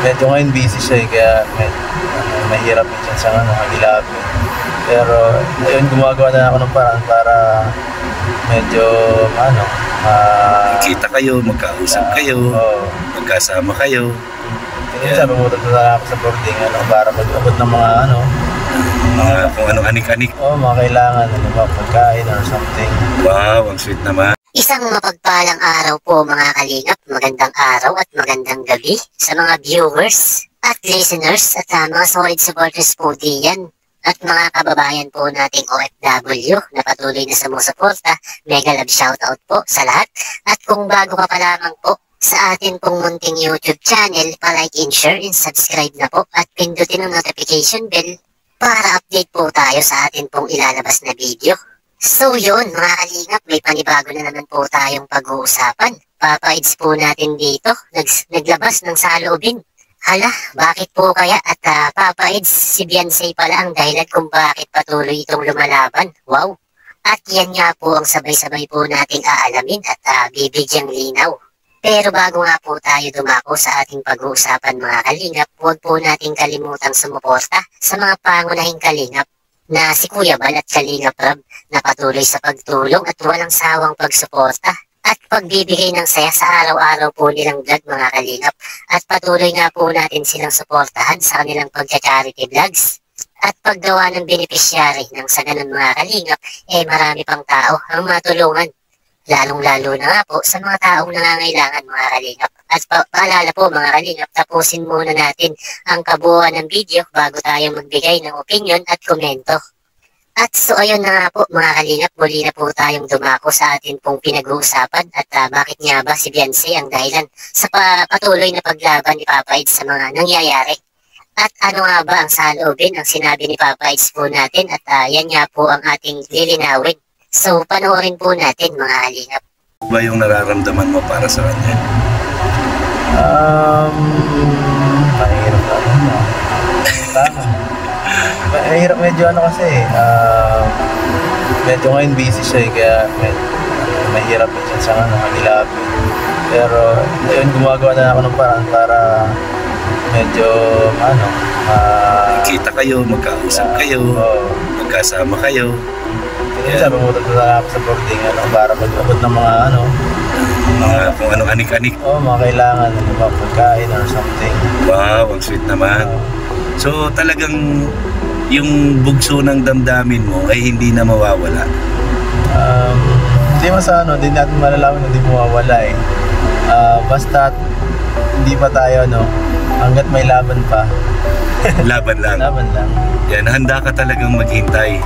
medyo ngayon busy siya kaya mahirap minsan sa magilapin. Pero ayun, gumagawa na ako ng paraan para medyo kita kayo, magkausap kayo, magkasama kayo. Minsan pumunta na ako sa boarding para mag-abot ng mga kung anong anik-anik. Mga kailangan, pagkain or something. Wow, ang sweet naman. Isang mapagpalang araw po mga kalingap, magandang araw at magandang gabi sa mga viewers at listeners at mga solid supporters po diyan. At mga kababayan po nating OFW na patuloy na sumusuporta, mega love shoutout po sa lahat. At kung bago ka pa lamang po sa atin pong munting YouTube channel, pa-like and share and subscribe na po at pindutin ang notification bell para update po tayo sa atin pong ilalabas na video. So yun mga kalingap, may panibago na naman po tayong pag-uusapan. Papaids po natin dito, naglabas ng saloobin. Hala, bakit po kaya at papaids si Beyonce pala ang dahilan kung bakit patuloy itong lumalaban? Wow! At yan nga po ang sabay-sabay po nating aalamin at bibigyang linaw. Pero bago nga po tayo dumako sa ating pag-uusapan mga kalingap, huwag po nating kalimutang sumuporta sa mga pangunahing kalingap na si Kuya Bal at Kalingap Rob na patuloy sa pagtulong at walang sawang pagsuporta at pagbibigay ng saya sa araw-araw po nilang vlog mga kalingap. At patuloy nga po natin silang suportahan sa kanilang pagcha-charity vlogs at paggawa ng beneficiary ng sa ganun mga kalingap, marami pang tao ang matulungan. Lalong-lalo na nga po sa mga taong nangangailangan mga kalingap. At paalala po mga kalingap, tapusin muna natin ang kabuuan ng video bago tayo magbigay ng opinion at komento. At so ayun na nga po mga kalingap, muli na po tayong dumako sa atin pong pinag-uusapan at bakit nga ba si Beyonce ang dahilan sa patuloy na paglaban ni Papaids sa mga nangyayari. At ano nga ba ang saloobin ang sinabi ni Papaids po natin at yan nga po ang ating lilinawin. So panoorin po natin mga kalingap. Ba yung nararamdaman mo para sa kanya? Mahirap mahirap medyo kasi medyo ngayon busy siya kaya mahirap minsan sa magilapin. Pero ayun, gumagawa na ako ng paraan para medyo kita kayo, magkausap kayo, magkasama kayo. Minsan pumunta na ako sa boarding para mag-abot ng mga kung anong anik-anik. Mga kailangan, pagkain or something. Wow, ang sweet naman. So talagang yung bugso ng damdamin mo ay hindi na mawawala. Hindi hindi natin malalaman na hindi mawawala basta hindi pa tayo hanggat may laban pa. Laban lang. Laban lang. Yan, handa ka talagang maghintay.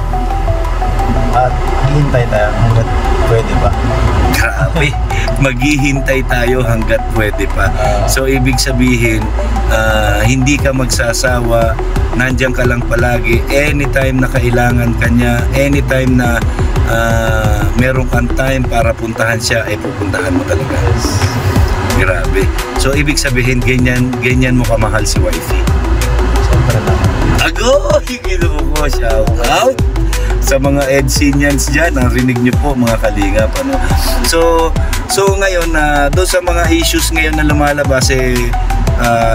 At hihintay tayo hanggat pwede pa. Grabe, maghihintay tayo hanggat pwede pa. So ibig sabihin, hindi ka magsasawa, nandiyan ka lang palagi, anytime na kailangan ka niya, anytime na meron kang time para puntahan siya, pupuntahan mo talaga. Yes. Grabe. So ibig sabihin, ganyan mo kamahal si wifey. Siyempre lang. Agoy! Ginuho ko, shout out sa mga EDSenians dyan, narinig nyo po mga kalingap. So ngayon, doon sa mga issues ngayon na lumalabas,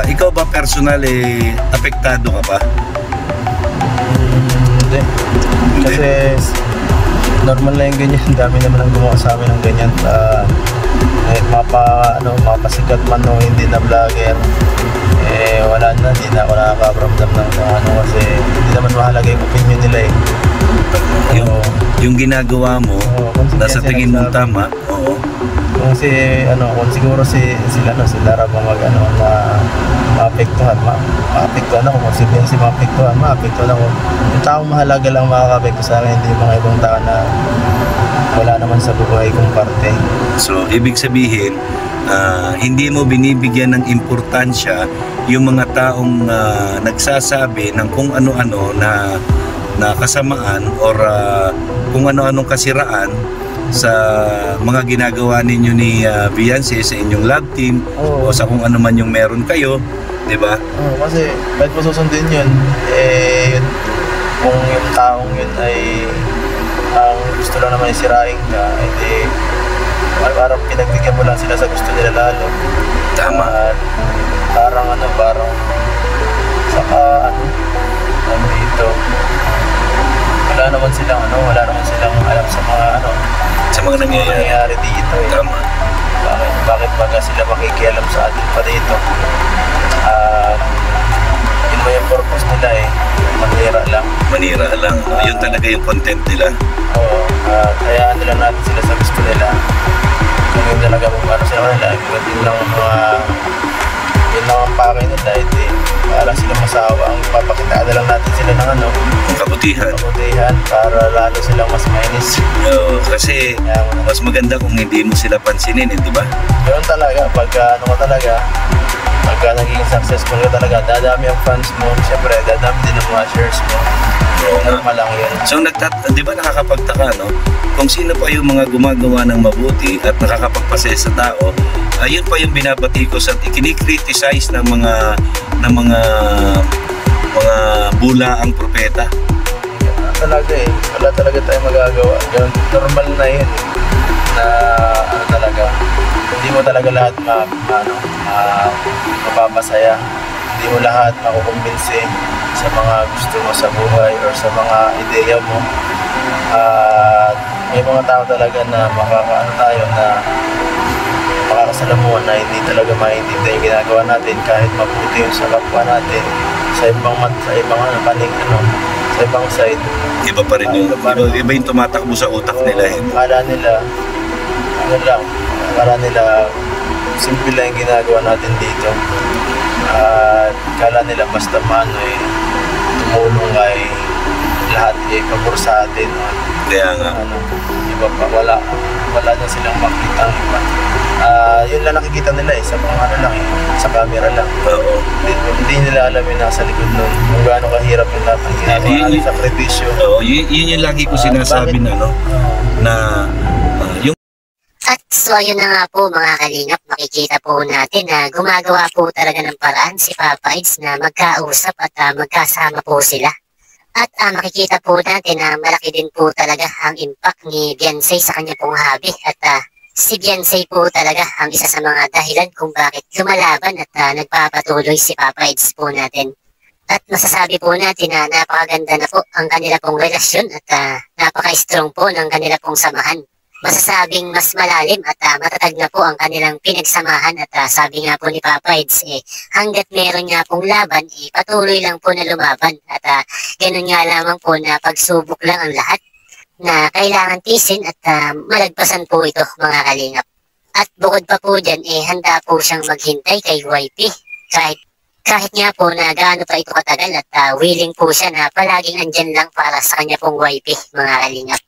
ikaw ba personal apektado ka pa? Hindi. Kasi normal lang yung ganyan. Dami naman ang gumawa sa amin ng ganyan. Kahit mapasikat man hindi na vlogger, wala na, hindi na ako nakakaramdam ng kasi hindi naman mahalaga yung opinion nila yung ginagawa mo, nasa tingin mo tama. Oo. Kung kung siguro sila Lara maapektuhan ako, kung si maapektuhan ako. Yung taong mahalaga lang makakapekto sa akin, hindi yung mga ibang tao na wala naman sa buhay kong parte. So ibig sabihin, hindi mo binibigyan ng importansya yung mga taong nagsasabi ng kung ano-ano na kasamaan or kung ano-anong kasiraan sa mga ginagawa ninyo ni Beyonce sa inyong love team o sa kung ano man yung meron kayo, di ba? Kasi kahit mo susundin yun, kung yung taong yun ay ang gusto lang naman isirain ka, parang pinagbigyan mo lang sila sa gusto nila lalo. Tama. Parang wala naman silang alam sa mga sa mga nangyayari. nangyayari dito eh. Tama. Bakit baga sila makikialam sa atin pa dito? Yun mo yung purpose nila eh. Manira lang. Manira lang. Yun talaga yung content nila. Oo. Kaya lang natin sila sa gusto nila. Kung yun talaga ano sila nila, yun lang ang pakay nila. Hindi para sila masawa. Ang papakita lang natin sila ng Kabutihan. para lalo silang mas mainis. Kasi mas maganda kung hindi mo sila pansinin, di ba? Yun talaga, pagka naging successful ka talaga, dadami ang fans mo, siyempre dadami din ang mga shares mo. Normal lang yun. So di ba nakakapagtaka, no? Kung sino pa yung mga gumagawa ng mabuti at nakakapagpasaya sa tao, ayun pa yung binabati ko sa kinikriticize ng mga bulaang propeta. Talaga eh, wala talaga tayong magagawa. Ganun, normal na yun na talaga, hindi mo talaga lahat mapapasaya, hindi mo lahat makukumbinsi sa mga gusto mo sa buhay or sa mga ideya mo. May mga tao talaga na makakasalamuhan na hindi talaga maintindihan yung ginagawa natin kahit mabuti yung sa kapwa natin sa ibang side. Iba pa rin yun. Iba yung tumatakbo sa utak nila. Akala nila simple lang yung ginagawa natin dito. Akala nila basta tumulong kay lahat pabor sa atin. Kaya nga. Iba pa, wala na silang makita ang iba. Yun lang nakikita nila sa mga sa camera lang. Oo. Hindi nila alam yung nasa likod nun, kung gaano kahirap yung lahat ng ginagawa natin sa sakripisyo. Oo, yun yung lagi ko sinasabi yung At so ayun na nga po mga kalingap, makikita po natin na gumagawa po talaga ng paraan si Papa Eds na magkausap at magkasama po sila. At makikita po natin na malaki din po talaga ang impact ni Beyonce sa kanya pong hobby. At si Beyonce po talaga ang isa sa mga dahilan kung bakit lumalaban at nagpapatuloy si Papa Eds po natin. At masasabi po natin na napakaganda na po ang kanila pong relasyon at napaka-strong po ng kanila pong samahan. Masasabing mas malalim at matatag na po ang kanilang pinagsamahan at sabi nga po ni Papa Eds hanggat meron nga pong laban patuloy lang po na lumaban at ganun nga lamang po na pagsubok lang ang lahat na kailangan tisin at malagpasan po ito mga kalingap. At bukod pa po dyan handa po siyang maghintay kay YP kahit nga po na gaano pa ito katagal at willing po siya na palaging andyan lang para sa kanya pong YP mga kalingap.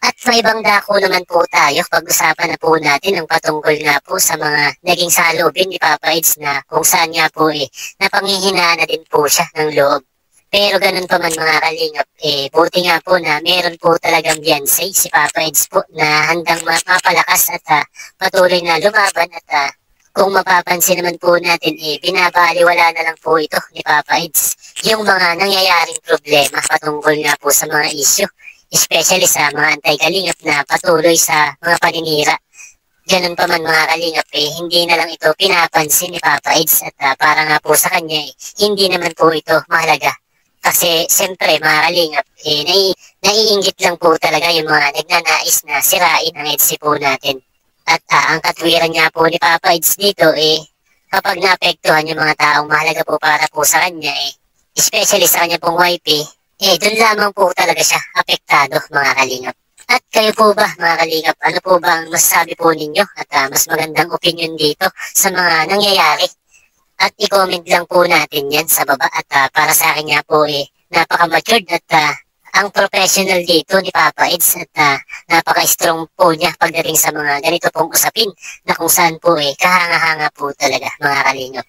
At may ibang dako naman po tayo, pag-usapan na po natin ang patungkol nga po sa mga naging saloobin ni Papa Eds na kung saan nga po napanghihinaan na din po siya ng loob. Pero ganun pa man mga kalingap, buti nga po na meron po talagang Beyonce si Papa Eds po na handang mapalakas at patuloy na lumaban at kung mapapansin naman po natin binabaliwala na lang po ito ni Papa Eds yung mga nangyayaring problema patungkol nga po sa mga issue. Especially sa mga anti-kalingap na patuloy sa mga paninira. Ganun pa man mga kalingap hindi na lang ito pinapansin ni Papa Eds at para nga po sa kanya hindi naman po ito mahalaga. Kasi siyempre mga kalingap naiinggit lang po talaga yung mga nagnanais na sirain ang EDSI po natin. At ang katwiran nga po ni Papa Eds dito kapag naapektuhan yung mga taong mahalaga po para po sa kanya especially sa kanya pong YP doon lamang po talaga siya apektado mga kalingap. At kayo po ba mga kalingap, ano po ba ang masasabi po ninyo at mas magandang opinion dito sa mga nangyayari? At i-comment lang po natin yan sa baba at para sa akin nga po napaka-matured at ang professional dito ni Papa Eds at napaka-strong po niya pagdating sa mga ganito pong usapin na kung saan po kahanga-hanga po talaga mga kalingap.